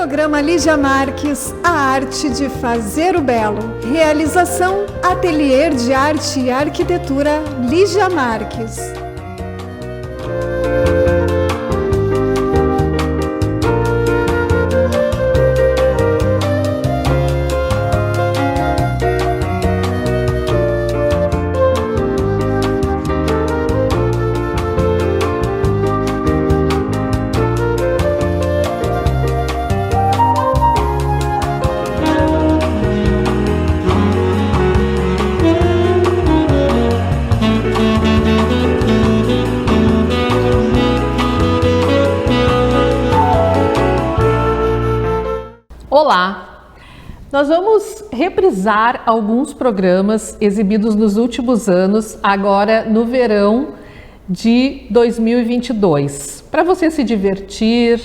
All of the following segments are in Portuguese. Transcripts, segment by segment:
Programa Lígia Marques, a arte de fazer o belo. Realização, Ateliê de Arte e Arquitetura Lígia Marques. Olá! Nós vamos reprisar alguns programas exibidos nos últimos anos, agora no verão de 2022, para você se divertir,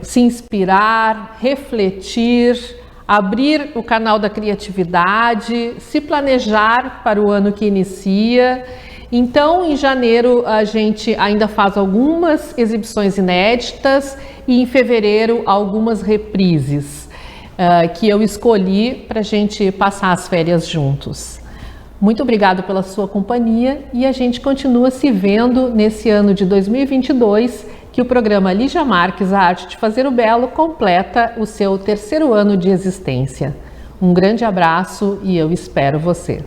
se inspirar, refletir, abrir o canal da criatividade, se planejar para o ano que inicia. Então, em janeiro, a gente ainda faz algumas exibições inéditas e em fevereiro, algumas reprises que eu escolhi para a gente passar as férias juntos. Muito obrigado pela sua companhia e a gente continua se vendo nesse ano de 2022, que o programa Lígia Marques, a arte de fazer o belo, completa o seu 3º ano de existência. Um grande abraço e eu espero você.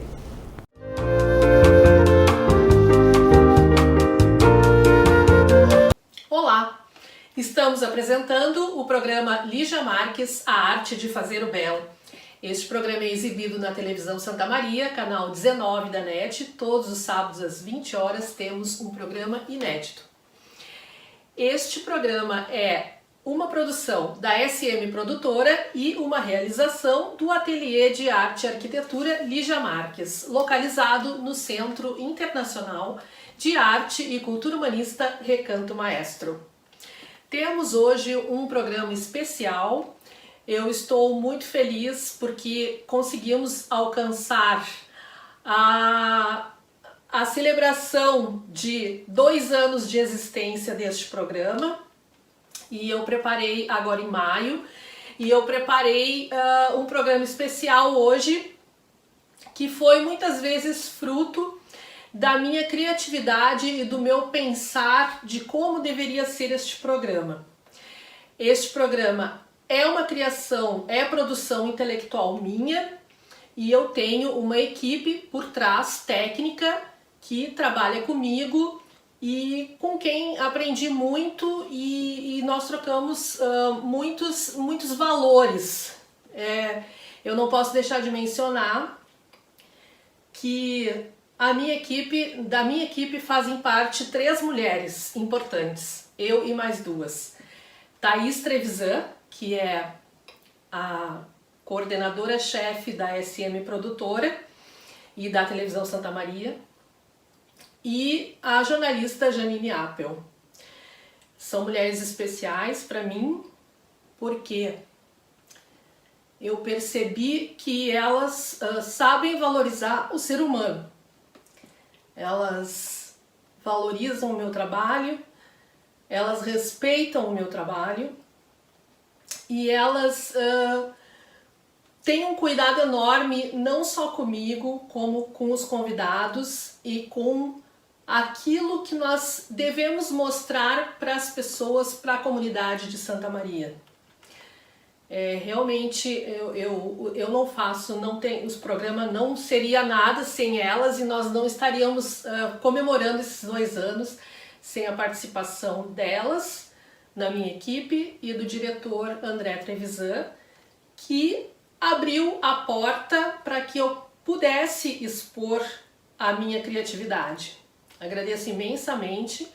Olá! Estamos apresentando o programa Lígia Marques, a arte de fazer o belo. Este programa é exibido na televisão Santa Maria, canal 19 da NET. Todos os sábados às 20 horas temos um programa inédito. Este programa é uma produção da SM Produtora e uma realização do Ateliê de Arte e Arquitetura Lígia Marques, localizado no Centro Internacional de Arte e Cultura Humanista Recanto Maestro. Temos hoje um programa especial. Eu estou muito feliz porque conseguimos alcançar a celebração de 2 anos de existência deste programa. E eu preparei agora em maio, e eu preparei um programa especial hoje, que foi muitas vezes fruto da minha criatividade e do meu pensar de como deveria ser este programa. Este programa é uma criação, é produção intelectual minha, e eu tenho uma equipe por trás, técnica, que trabalha comigo e com quem aprendi muito e nós trocamos muitos valores. Eu não posso deixar de mencionar que da minha equipe fazem parte 3 mulheres importantes, eu e mais 2. Thaís Trevisan, que é a coordenadora-chefe da SM Produtora e da televisão Santa Maria, e a jornalista Janine Appel. São mulheres especiais para mim, porque eu percebi que elas sabem valorizar o ser humano. Elas valorizam o meu trabalho, elas respeitam o meu trabalho e elas têm um cuidado enorme não só comigo, como com os convidados e com aquilo que nós devemos mostrar para as pessoas, para a comunidade de Santa Maria. Realmente eu não faço, os programas não seria nada sem elas e nós não estaríamos comemorando esses 2 anos sem a participação delas na minha equipe e do diretor André Trevisan, que abriu a porta para que eu pudesse expor a minha criatividade. Agradeço imensamente.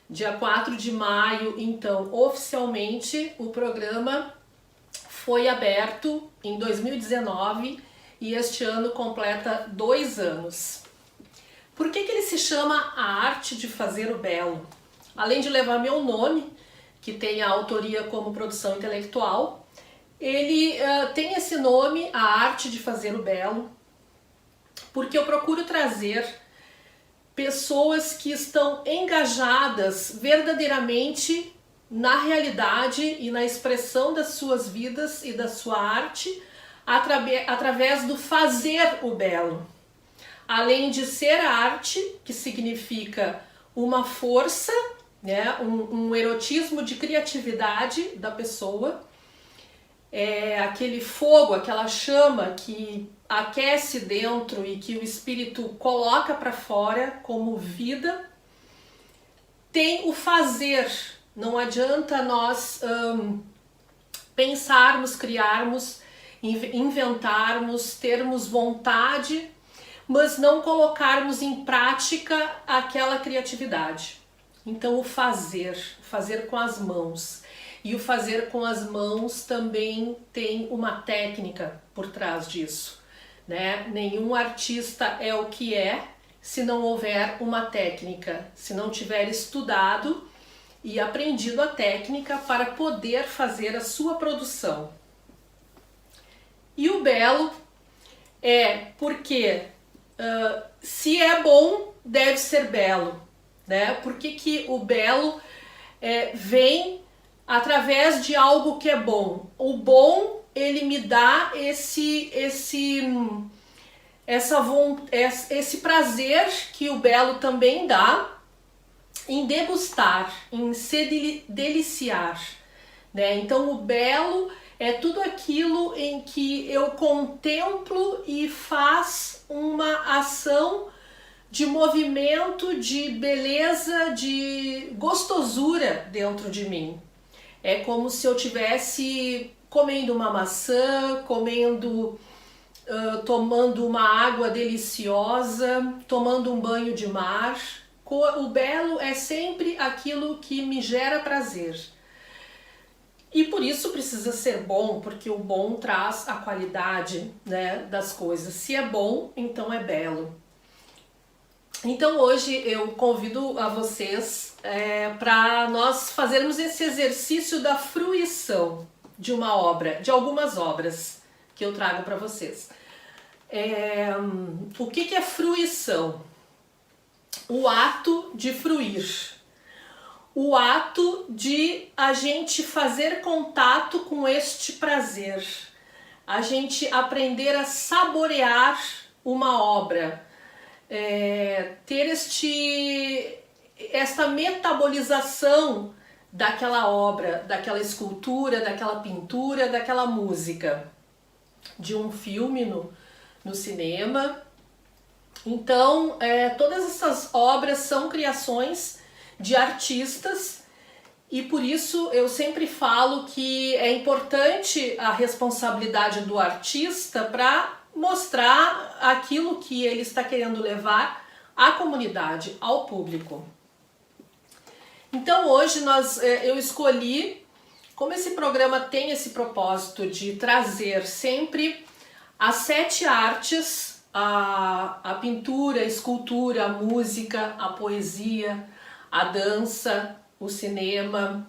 Dia 4 de maio, então, oficialmente, o programa foi aberto em 2019 e este ano completa 2 anos. Por que ele se chama A Arte de Fazer o Belo? Além de levar meu nome, que tem a autoria como produção intelectual, ele tem esse nome, A Arte de Fazer o Belo, porque eu procuro trazer pessoas que estão engajadas verdadeiramente na realidade e na expressão das suas vidas e da sua arte através do fazer o belo. Além de ser arte, que significa uma força, né, um erotismo de criatividade da pessoa, aquele fogo, aquela chama que aquece dentro e que o espírito coloca para fora como vida. Tem o fazer. Não adianta nós pensarmos, criarmos, inventarmos, termos vontade, mas não colocarmos em prática aquela criatividade. Então o fazer com as mãos. E o fazer com as mãos também tem uma técnica por trás disso, né? Nenhum artista é o que é se não houver uma técnica, se não tiver estudado e aprendido a técnica para poder fazer a sua produção. E o belo é porque se é bom, deve ser belo, né? Por que o belo vem através de algo que é bom? O bom, ele me dá esse prazer que o belo também dá em degustar, em se deliciar, né? Então o belo é tudo aquilo em que eu contemplo e faz uma ação de movimento, de beleza, de gostosura dentro de mim. É como se eu estivesse comendo uma maçã, tomando uma água deliciosa, tomando um banho de mar. O belo é sempre aquilo que me gera prazer. E por isso precisa ser bom, porque o bom traz a qualidade, né, das coisas. Se é bom, então é belo. Então hoje eu convido a vocês para nós fazermos esse exercício da fruição de uma obra, de algumas obras que eu trago para vocês. O que é fruição? O ato de fruir. O ato de a gente fazer contato com este prazer. A gente aprender a saborear uma obra. Ter esta metabolização daquela obra, daquela escultura, daquela pintura, daquela música, de um filme no cinema. Então, todas essas obras são criações de artistas e por isso eu sempre falo que é importante a responsabilidade do artista para mostrar aquilo que ele está querendo levar à comunidade, ao público. Então hoje eu escolhi, como esse programa tem esse propósito de trazer sempre as 7 artes, a pintura, a escultura, a música, a poesia, a dança, o cinema,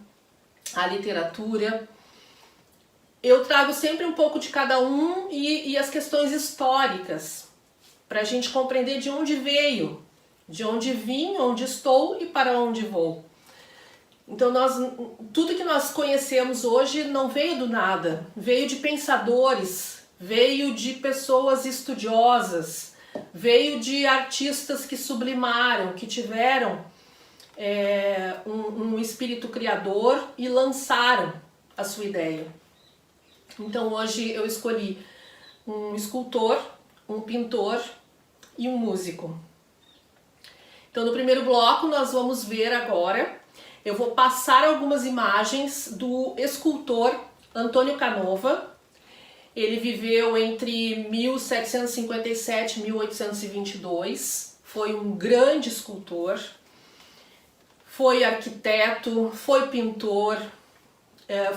a literatura. Eu trago sempre um pouco de cada um e as questões históricas, para a gente compreender de onde veio, de onde vim, onde estou e para onde vou. Então tudo que nós conhecemos hoje não veio do nada, veio de pensadores, veio de pessoas estudiosas, veio de artistas que sublimaram, que tiveram um espírito criador e lançaram a sua ideia. Então hoje eu escolhi um escultor, um pintor e um músico. Então no primeiro bloco nós vamos ver agora, eu vou passar algumas imagens do escultor Antônio Canova. Ele viveu entre 1757 e 1822, foi um grande escultor, foi arquiteto, foi pintor,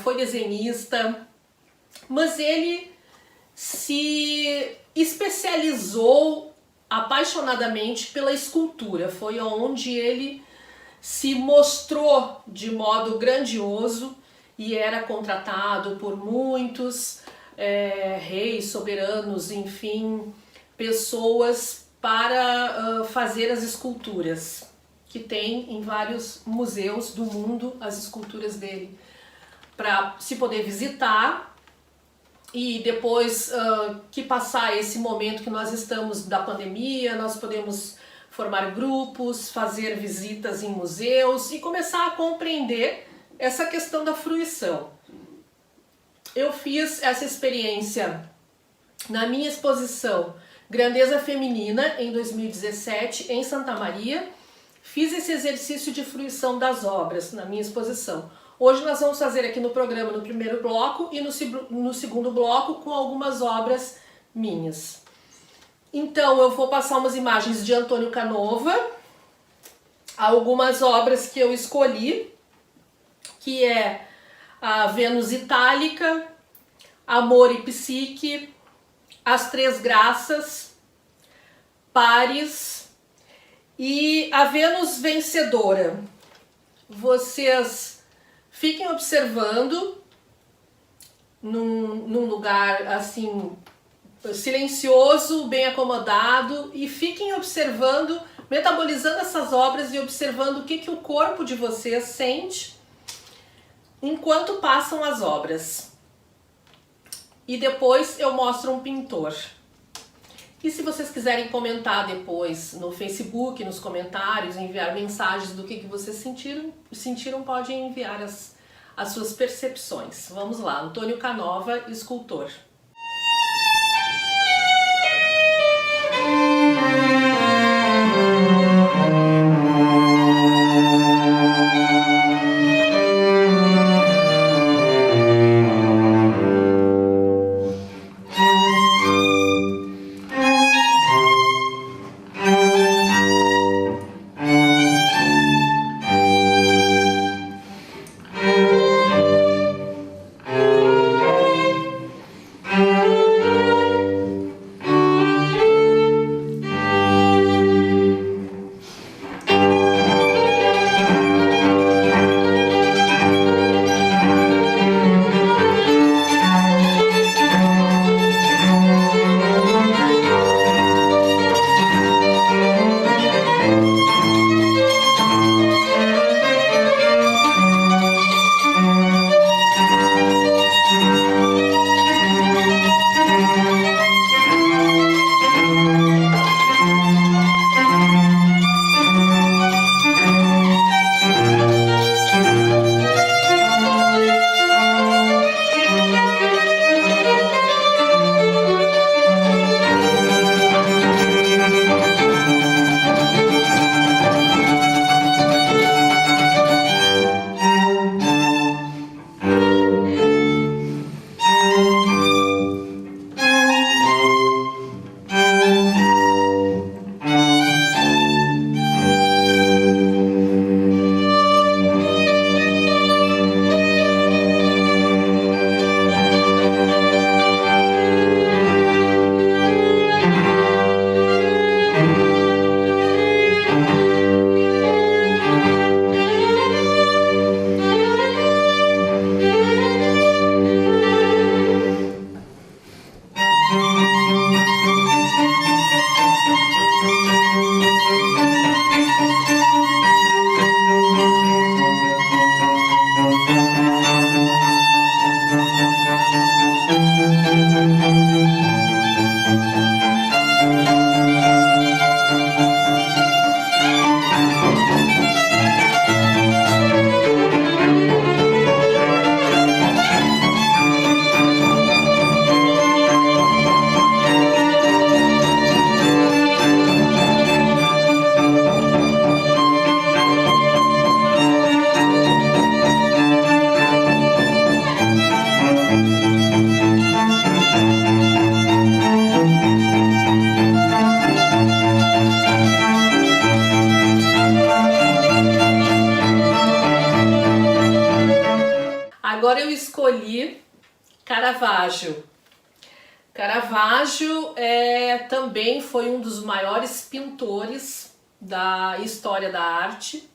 foi desenhista, mas ele se especializou apaixonadamente pela escultura. Foi onde ele se mostrou de modo grandioso e era contratado por muitos reis, soberanos, enfim, pessoas para fazer as esculturas. que tem em vários museus do mundo as esculturas dele, para se poder visitar e depois que passar esse momento que nós estamos da pandemia, nós podemos formar grupos, fazer visitas em museus e começar a compreender essa questão da fruição. Eu fiz essa experiência na minha exposição Grandeza Feminina, em 2017, em Santa Maria. Fiz esse exercício de fruição das obras na minha exposição. Hoje nós vamos fazer aqui no programa, no primeiro bloco e no segundo bloco, com algumas obras minhas. Então eu vou passar umas imagens de Antônio Canova, algumas obras que eu escolhi, que é a Vênus Itálica, Amor e Psique, As Três Graças, Pares e a Vênus Vencedora. Vocês fiquem observando num lugar assim silencioso, bem acomodado, e fiquem observando, metabolizando essas obras e observando o que o corpo de vocês sente enquanto passam as obras. E depois eu mostro um pintor. E se vocês quiserem comentar depois no Facebook, nos comentários, enviar mensagens do que vocês sentiram, podem enviar as suas percepções. Vamos lá, Antônio Canova, escultor. Agora eu escolhi Caravaggio. Caravaggio também foi um dos maiores pintores da história da arte.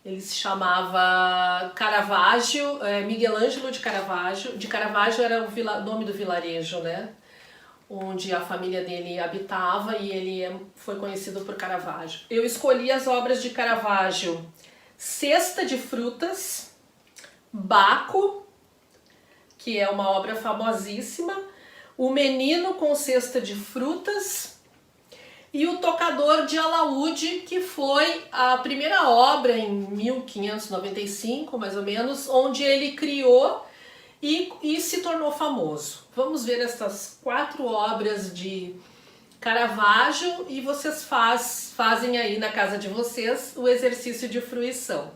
Ele se chamava Caravaggio, Miguel Ângelo de Caravaggio. De Caravaggio era o nome do vilarejo, né? onde a família dele habitava, e ele foi conhecido por Caravaggio. Eu escolhi as obras de Caravaggio: Cesta de Frutas, Baco, que é uma obra famosíssima, O Menino com Cesta de Frutas e O Tocador de Alaúde, que foi a primeira obra em 1595, mais ou menos, onde ele criou e se tornou famoso. Vamos ver essas 4 obras de Caravaggio e vocês fazem aí na casa de vocês o exercício de fruição.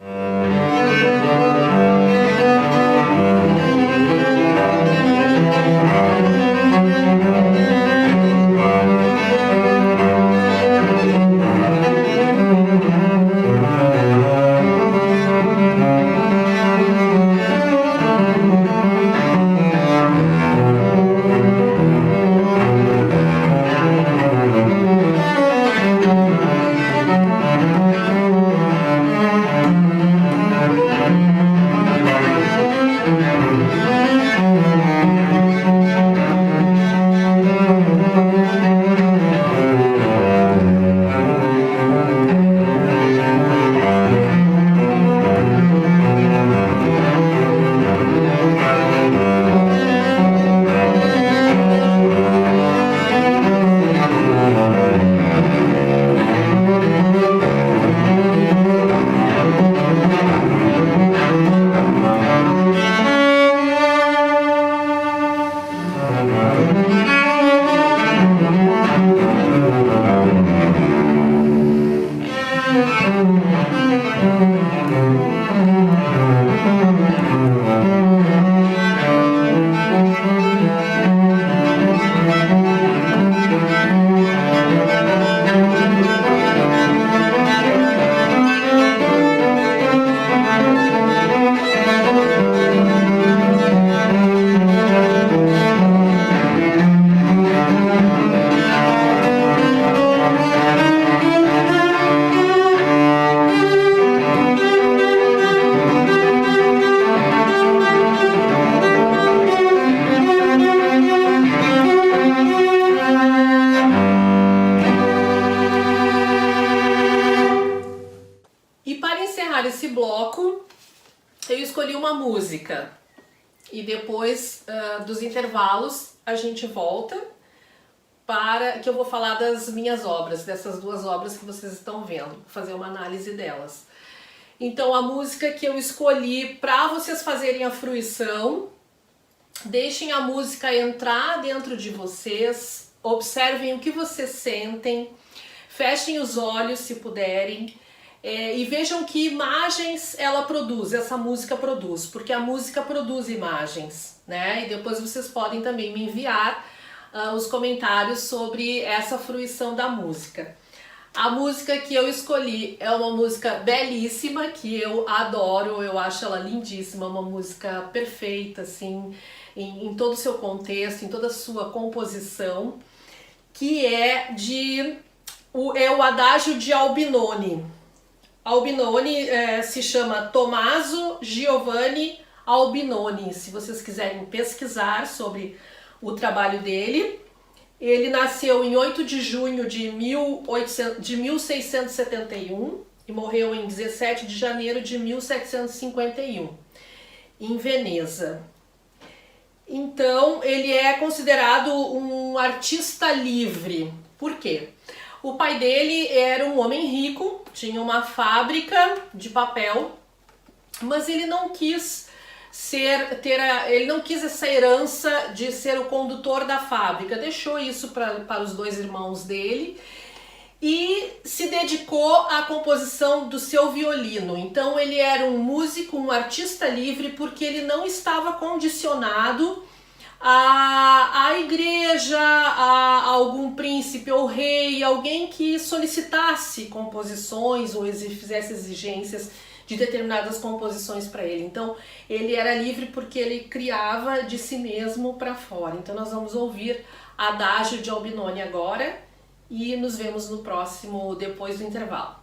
Esse bloco eu escolhi uma música e depois dos intervalos a gente volta para que eu vou falar das minhas obras, dessas 2 obras que vocês estão vendo, fazer uma análise delas. Então a música que eu escolhi para vocês fazerem a fruição, deixem a música entrar dentro de vocês, observem o que vocês sentem, fechem os olhos se puderem. E vejam que imagens ela produz, essa música produz, porque a música produz imagens, né? E depois vocês podem também me enviar os comentários sobre essa fruição da música. A música que eu escolhi é uma música belíssima, que eu adoro, eu acho ela lindíssima, uma música perfeita, assim, em todo o seu contexto, em toda a sua composição, que é o Adágio de Albinoni. Albinoni se chama Tommaso Giovanni Albinoni, se vocês quiserem pesquisar sobre o trabalho dele. Ele nasceu em 8 de junho de 1671 e morreu em 17 de janeiro de 1751, em Veneza. Então, ele é considerado um artista livre. Por quê? O pai dele era um homem rico, tinha uma fábrica de papel, mas ele não quis ele não quis essa herança de ser o condutor da fábrica, deixou isso para os 2 irmãos dele e se dedicou à composição do seu violino. Então ele era um músico, um artista livre, porque ele não estava condicionado à igreja, a algum príncipe ou rei, alguém que solicitasse composições ou fizesse exigências de determinadas composições para ele. Então ele era livre porque ele criava de si mesmo para fora. Então nós vamos ouvir Adágio de Albinoni agora e nos vemos no próximo, depois do intervalo.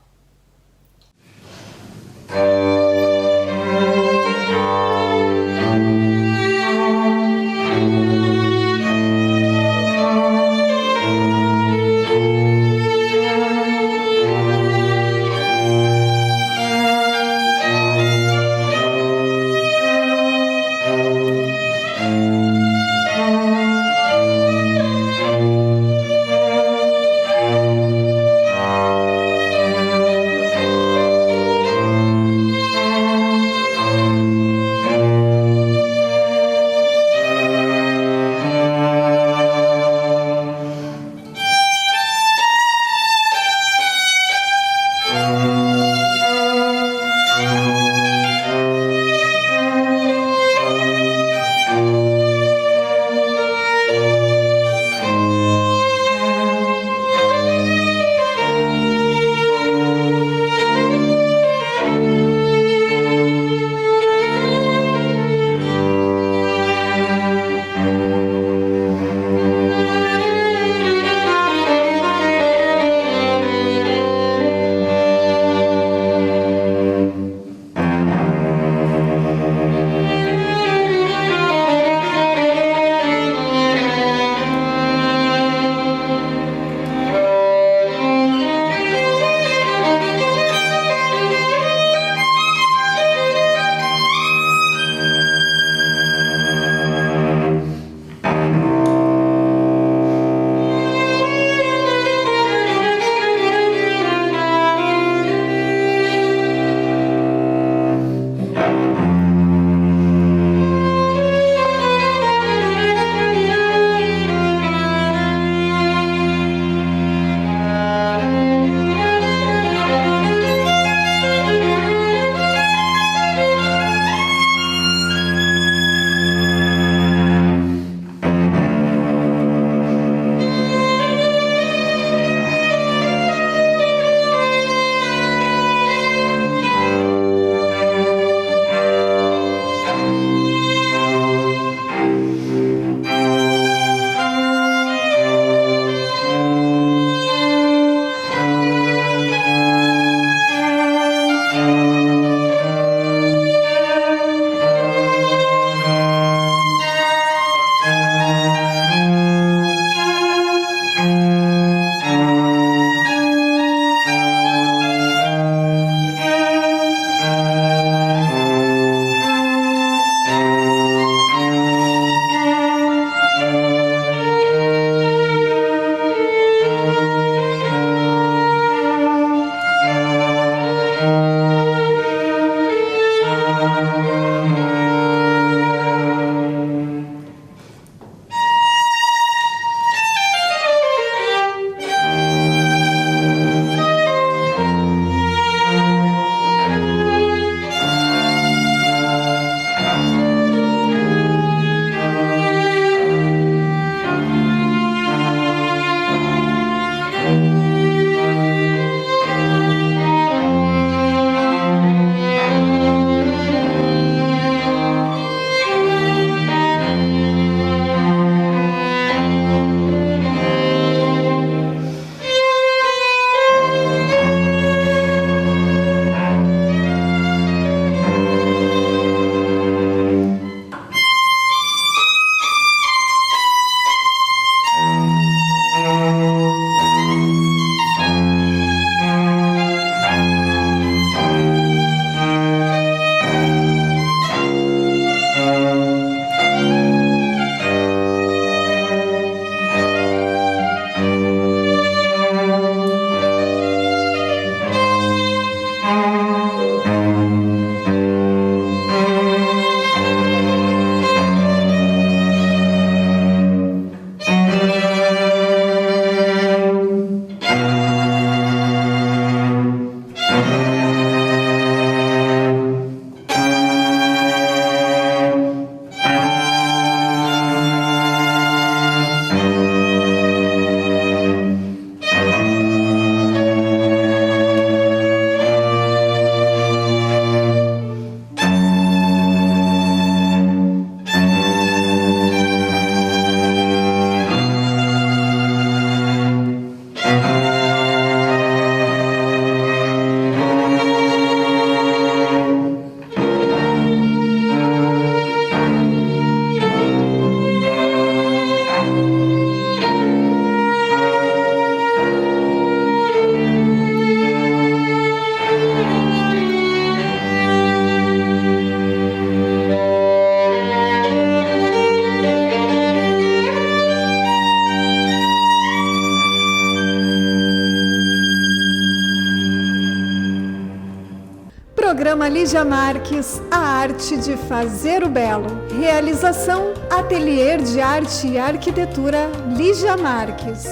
Programa Lígia Marques, a arte de fazer o belo. Realização, Ateliê de Arte e Arquitetura Lígia Marques.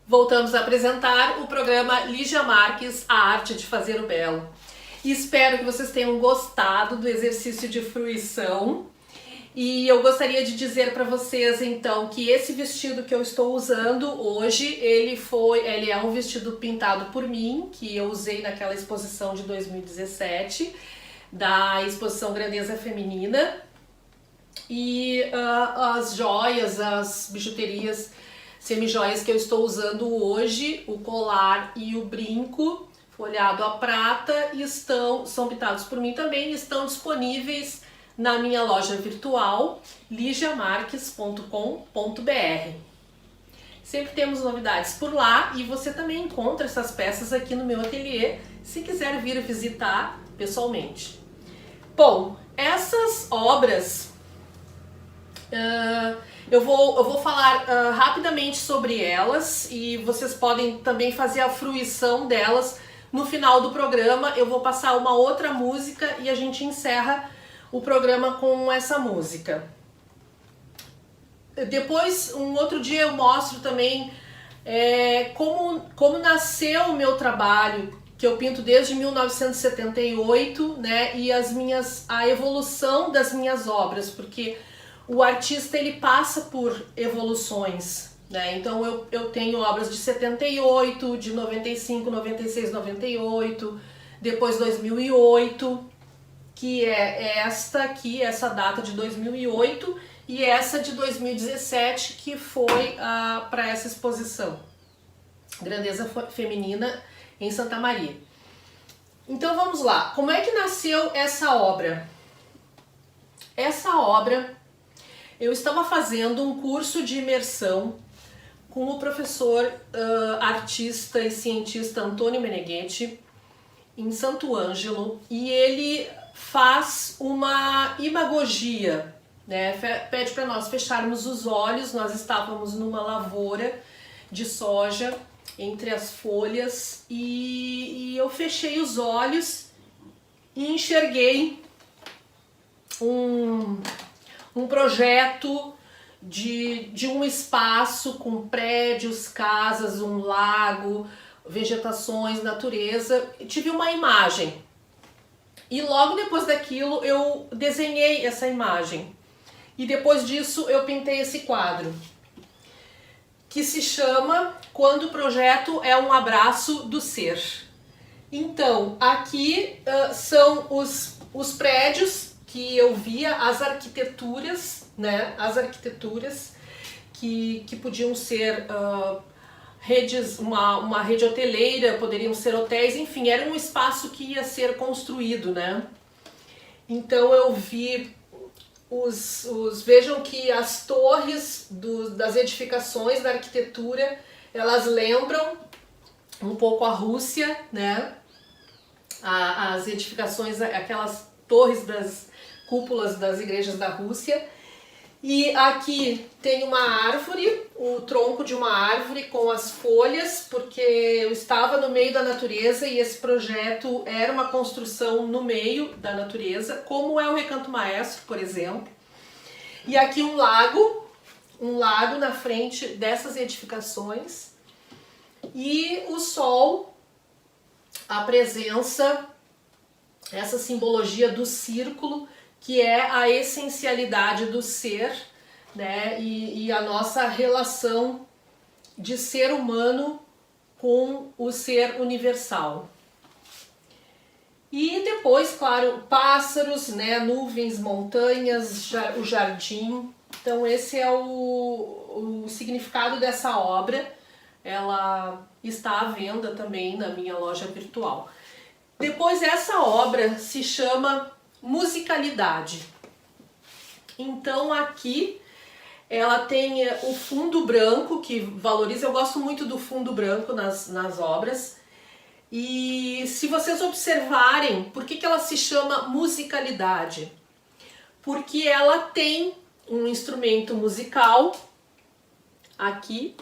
Voltamos a apresentar o programa Lígia Marques, a arte de fazer o belo. E espero que vocês tenham gostado do exercício de fruição. E eu gostaria de dizer para vocês então que esse vestido que eu estou usando hoje, ele é um vestido pintado por mim, que eu usei naquela exposição de 2017, da exposição Grandeza Feminina. E as joias, as bijuterias, semijoias que eu estou usando hoje, o colar e o brinco folhado a prata, são pintados por mim também e estão disponíveis na minha loja virtual ligiamarques.com.br. Sempre temos novidades por lá e você também encontra essas peças aqui no meu ateliê, se quiser vir visitar pessoalmente. Bom, essas obras eu vou falar rapidamente sobre elas e vocês podem também fazer a fruição delas no final do programa. Eu vou passar uma outra música e a gente encerra o programa com essa música. Depois, um outro dia eu mostro também como nasceu o meu trabalho, que eu pinto desde 1978, né, e a evolução das minhas obras, porque o artista ele passa por evoluções, né? Então eu tenho obras de 78, de 95, 96, 98, depois 2008, que é esta aqui, essa data de 2008, e essa de 2017, que foi para essa exposição Grandeza Feminina em Santa Maria. Então vamos lá, como é que nasceu essa obra? Essa obra, eu estava fazendo um curso de imersão com o professor artista e cientista Antônio Meneghetti em Santo Ângelo, e ele faz uma imagogia, né? Pede para nós fecharmos os olhos. Nós estávamos numa lavoura de soja entre as folhas e eu fechei os olhos e enxerguei um projeto de um espaço com prédios, casas, um lago, vegetações, natureza. Tive uma imagem e logo depois daquilo eu desenhei essa imagem e depois disso eu pintei esse quadro, que se chama Quando o Projeto é um Abraço do Ser. Então aqui são os prédios que eu via, as arquiteturas, né? As arquiteturas que podiam ser redes, uma rede hoteleira, poderiam ser hotéis, enfim, era um espaço que ia ser construído, né? Então eu vi vejam que as torres das edificações da arquitetura, elas lembram um pouco a Rússia, né? As edificações, aquelas torres das cúpulas das igrejas da Rússia. E aqui tem uma árvore, o tronco de uma árvore com as folhas, porque eu estava no meio da natureza e esse projeto era uma construção no meio da natureza, como é o Recanto Maestro, por exemplo. E aqui um lago na frente dessas edificações. E o Sol, a presença, essa simbologia do círculo, que é a essencialidade do ser, né? E a nossa relação de ser humano com o ser universal. E depois, claro, pássaros, né? Nuvens, montanhas, o jardim. Então esse é o significado dessa obra. Ela está à venda também na minha loja virtual. Depois essa obra se chama Musicalidade. Então aqui ela tem o fundo branco, que valoriza, eu gosto muito do fundo branco nas obras. E se vocês observarem, por que ela se chama musicalidade? Porque ela tem um instrumento musical aqui,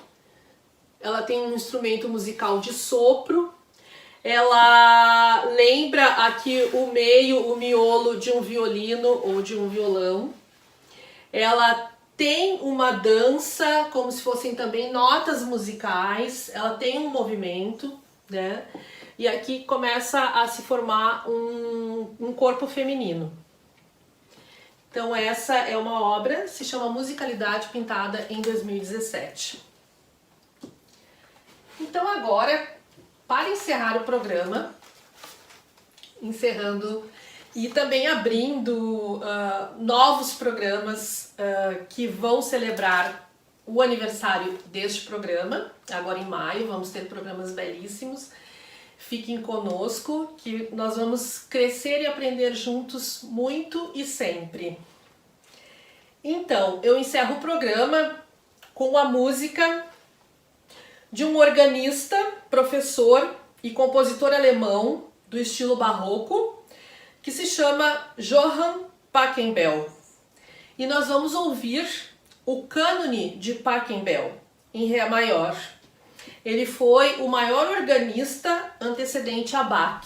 ela tem um instrumento musical de sopro, ela lembra aqui o meio, o miolo de um violino ou de um violão. Ela tem uma dança, como se fossem também notas musicais, ela tem um movimento, né? E aqui começa a se formar um corpo feminino. Então essa é uma obra, se chama Musicalidade, pintada em 2017. Então agora, para encerrar o programa, encerrando e também abrindo novos programas que vão celebrar o aniversário deste programa, agora em maio, vamos ter programas belíssimos. Fiquem conosco, que nós vamos crescer e aprender juntos muito e sempre. Então, eu encerro o programa com a música de um organista, professor e compositor alemão do estilo barroco, que se chama Johann Pachelbel. E nós vamos ouvir o Cânone de Pachelbel, em Ré maior. Ele foi o maior organista antecedente a Bach.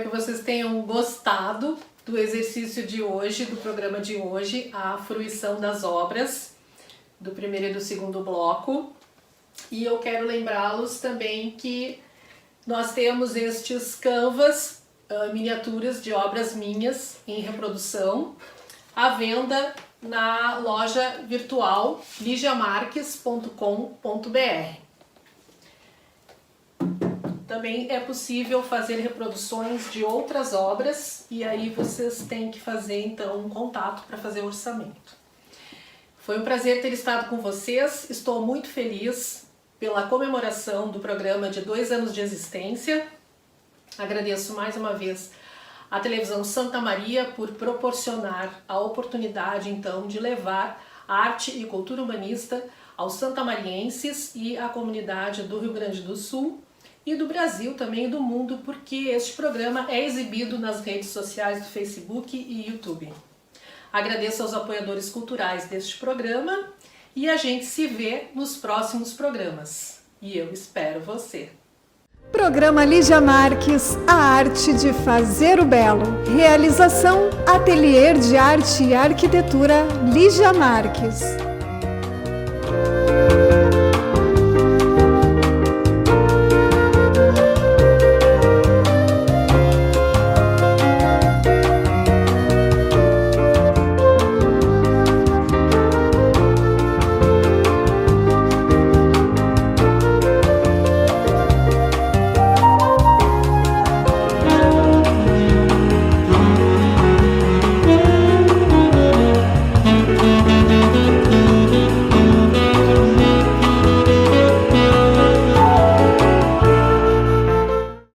Espero que vocês tenham gostado do exercício de hoje, do programa de hoje, a fruição das obras, do primeiro e do segundo bloco. E eu quero lembrá-los também que nós temos estes canvas, miniaturas de obras minhas em reprodução, à venda na loja virtual ligiamarques.com.br. Também é possível fazer reproduções de outras obras e aí vocês têm que fazer então um contato para fazer o orçamento. Foi um prazer ter estado com vocês, estou muito feliz pela comemoração do programa de 2 anos de existência. Agradeço mais uma vez à televisão Santa Maria por proporcionar a oportunidade então de levar arte e cultura humanista aos santamarienses e à comunidade do Rio Grande do Sul e do Brasil também e do mundo, porque este programa é exibido nas redes sociais do Facebook e YouTube. Agradeço aos apoiadores culturais deste programa e a gente se vê nos próximos programas. E eu espero você! Programa Lígia Marques, a arte de fazer o belo. Realização Ateliê de Arte e Arquitetura Lígia Marques.